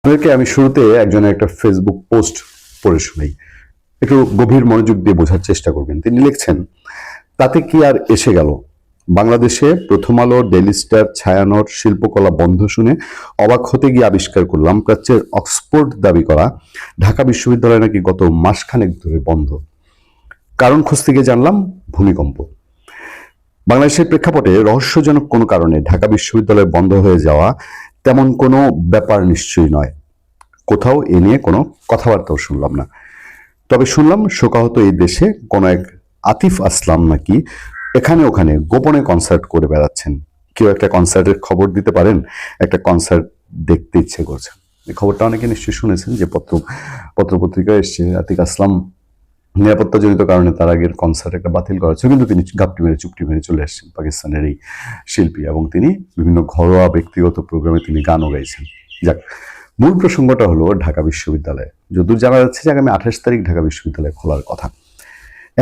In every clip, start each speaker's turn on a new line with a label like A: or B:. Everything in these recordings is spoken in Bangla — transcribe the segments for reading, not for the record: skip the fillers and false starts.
A: আপনাদেরকে আমি শুরুতে একজনের একটা ফেসবুক পোস্ট পড়ে শোনাই, একটু গভীর মনোযোগ দিয়ে বোঝার চেষ্টা করবেন। তিনি লিখছেন, তাতে কি আর এসে গেল, বাংলাদেশে প্রথম আলো, ডেইলি স্টার, ছায়ানট শিল্পকলা বন্ধ শুনে অবাক হতে গিয়ে আবিষ্কার করলাম প্রাচ্যের অক্সফোর্ড দাবি করা ঢাকা বিশ্ববিদ্যালয় নাকি গত মাসখানেক ধরে বন্ধ। কারণ খুঁজতে গিয়ে জানলাম ভূমিকম্প। বাংলাদেশের প্রেক্ষাপটে রহস্যজনক কোনো কারণে ঢাকা বিশ্ববিদ্যালয় বন্ধ হয়ে যাওয়া তেমন কোনো ব্যাপার নিশ্চয়ই নয়। কোথাও এ নিয়ে কোনো কথাবার্তাও শুনলাম না। তবে শুনলাম শোকাহত এই দেশে কোনো এক আতিফ আসলাম নাকি এখানে ওখানে গোপনে কনসার্ট করে বেড়াচ্ছেন। কেউ একটা কনসার্টের খবর দিতে পারেন? একটা কনসার্ট দেখতে ইচ্ছে করছে। এই খবরটা অনেকে নিশ্চয়ই শুনেছেন যে পত্রপত্রিকায় এসছে আতিক আসলাম নিরাপত্তাজনিত কারণে তার আগের কনসার্ট একটা বাতিল করা হচ্ছে, কিন্তু তিনি গাপটি মেরে চুপটি মেরে চলে আসছেন। পাকিস্তানের এই শিল্পী, এবং তিনি বিভিন্ন ঘরোয়া ব্যক্তিগত প্রোগ্রামে তিনি গানও গাইছেন। যাক, মূল প্রসঙ্গটা হলো ঢাকা বিশ্ববিদ্যালয়। যদিও জানা যাচ্ছে যে আগামী 28 তারিখ ঢাকা বিশ্ববিদ্যালয় খোলার কথা।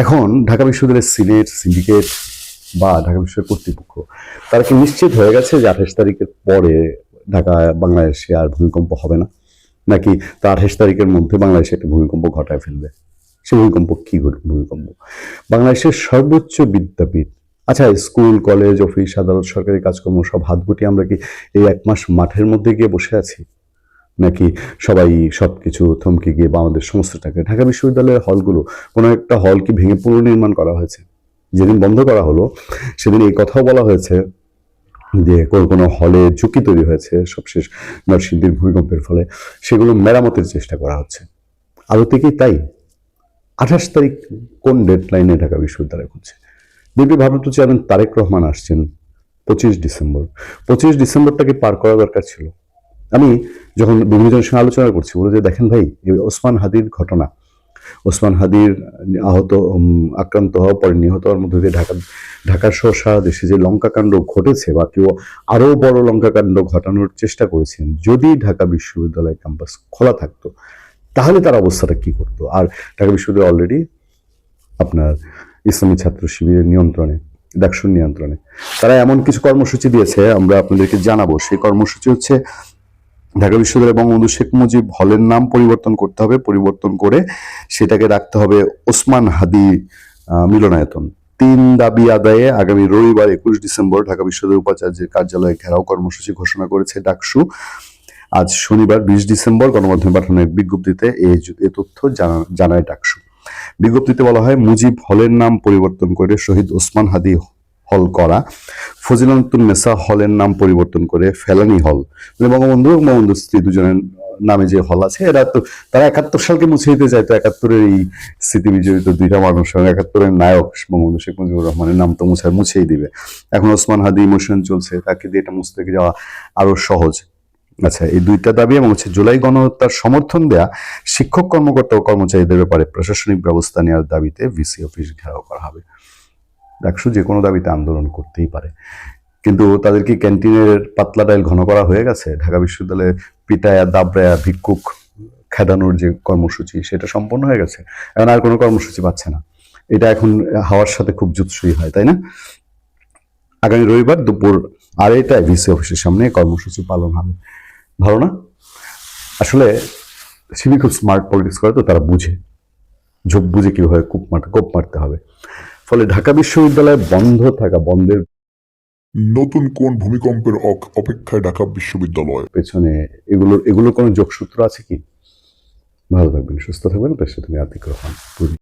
A: এখন ঢাকা বিশ্ববিদ্যালয়ের সিনেট, সিন্ডিকেট বা ঢাকা বিশ্ববিদ্যালয় কর্তৃপক্ষ তারা কি নিশ্চিত হয়ে গেছে যে 28 তারিখের পরে বাংলাদেশে আর ভূমিকম্প হবে না, নাকি তা 28 তারিখের মধ্যে বাংলাদেশে একটা ভূমিকম্প ঘটায় ফেলবে? সে ভূমিকম্প কি ভূমিকম্প? বাংলাদেশের সর্বোচ্চ বিদ্যাপীঠ, আচ্ছা, স্কুল, কলেজ, অফিস, আদালত, সরকারি কাজকর্ম সব হাত গুটিয়ে আমরা কি এই 1 মাস মাঠের মধ্যে গিয়ে বসে আছি, নাকি সবাই সবকিছু থমকে গিয়ে বা আমাদের সমস্ত টাকা ঢাকা বিশ্ববিদ্যালয়ের হলগুলো, কোনো একটা হল কি ভেঙে পুনর্নির্মাণ করা হয়েছে? যেদিন বন্ধ করা হলো সেদিন এই কথাও বলা হয়েছে যে কোনো কোনো হলে ঝুঁকি তৈরি হয়েছে সবশেষ নরসিংদীর ভূমিকম্পের ফলে, সেগুলো মেরামতের চেষ্টা করা হচ্ছে। আদতে কি তাই? 28 তারিখ কোন ডেডলাইনে ঢাকা বিশ্ববিদ্যালয় খুলছে? বিএনপি ভারপ্রাপ্ত চেয়ারম্যান তারেক রহমান আসছেন 25 ডিসেম্বর। 25 ডিসেম্বরটাকে পার করা দরকার ছিল। আমি যখন বিভিন্ন জনের সঙ্গে আলোচনা করছি, বলে যে দেখেন ভাই, এই ওসমান হাদির ঘটনা, ওসমান হাদির আক্রান্ত হওয়া, পরে নিহত হওয়ার মধ্যে দিয়ে ঢাকার সহ সারা দেশে যে লঙ্কাকাণ্ড ঘটেছে, বা কেউ আরো বড় লঙ্কাকাণ্ড ঘটানোর চেষ্টা করেছেন, যদি ঢাকা বিশ্ববিদ্যালয় ক্যাম্পাস খোলা থাকতো তাহলে তার অবস্থাটা কি করতো? আর ঢাকা বিশ্ববিদ্যালয় অলরেডি আপনার ইসলামী ছাত্র শিবিরের নিয়ন্ত্রণে, ডাকসুর নিয়ন্ত্রণে। তারা এমন কিছু কর্মসূচি দিয়েছে, আমরা আপনাদেরকে জানাবো। সেই কর্মসূচি হচ্ছে ঢাকা বিশ্ববিদ্যালয় বঙ্গবন্ধু শেখ মুজিব হলের নাম পরিবর্তন করতে হবে, পরিবর্তন করে সেটাকে রাখতে হবে ওসমান হাদি মিলনায়তন। 3 দাবি আদায়ে আগামী রবিবার 21 ডিসেম্বর ঢাকা বিশ্ববিদ্যালয় উপাচার্যের কার্যালয়ে ঘেরাও কর্মসূচি ঘোষণা করেছে ডাকসু। আজ শনিবার 20 ডিসেম্বর গণমাধ্যমে পাঠানো এক বিজ্ঞপ্তিতে এ তথ্য জানায় ডাকসু। বিজ্ঞপ্তিতে বলা হয়, মুজিব হলের নাম পরিবর্তন করে শহীদ ওসমান হাদি হল করা, ফজিলাতুন্নেসা হলের নাম পরিবর্তন করে ফেলানি হল, মানে বঙ্গবন্ধু এবং বঙ্গবন্ধু স্ত্রী দুজনের নামে যে হল আছে, এরা তো তারা 71 সালকে মুছে দিতে চায়। তো 71-এর এই স্মৃতি বিজড়িত দুইটা মানুষ, 71-এর নায়ক বঙ্গবন্ধু শেখ মুজিবুর রহমানের নাম তো মুছেই দিবে। এখন ওসমান হাদি ইমোশন চলছে, তাকে দিয়ে এটা মুছতে যাওয়া আরো সহজ। আচ্ছা, এই দুইটা দাবি এবং জুলাই গণহত্যার সমর্থন দেয়া শিক্ষক, কর্মকর্তা ও কর্মচারীদের ব্যাপারে প্রশাসনিক ব্যবস্থা নেওয়ার দাবিতে ভিসি অফিস ঘেরাও করা হবে। ডাকসু যে কোনো দাবিতে আন্দোলন করতেই পারে, কিন্তু তাদের কি ক্যান্টিনের পাতলা ডাইল ঘন করা হয়ে গেছে? ঢাকা বিশ্ববিদ্যালয়ে পিটায়া দাবড়ায়া ভিক্ষুক খেদানোর যে কর্মসূচি, সেটা সম্পন্ন হয়ে গেছে, এখন আর কোনো কর্মসূচি পাচ্ছে না। এটা এখন হাওয়ার সাথে খুব জুৎসই হয়, তাই না? আগামী রবিবার দুপুর 2:30টায় ভিসি অফিসের সামনে কর্মসূচি পালন হবে। ভালো না? আসলে শিবির খুব স্মার্ট পলিটিক্স করে, তো তারা বুঝে, ঝোপ বুঝে কিভাবে কোপ মারতে হবে। ফলে ঢাকা বিশ্ববিদ্যালয় বন্ধ থাকা, বন্ধের
B: নতুন কোন ভূমিকম্পের অপেক্ষায় ঢাকা বিশ্ববিদ্যালয়?
A: পেছনে এগুলোর কোনো যোগসূত্র আছে কি? ভালো থাকবেন, সুস্থ থাকবেন। পেশা তুমি আতিক রহমান।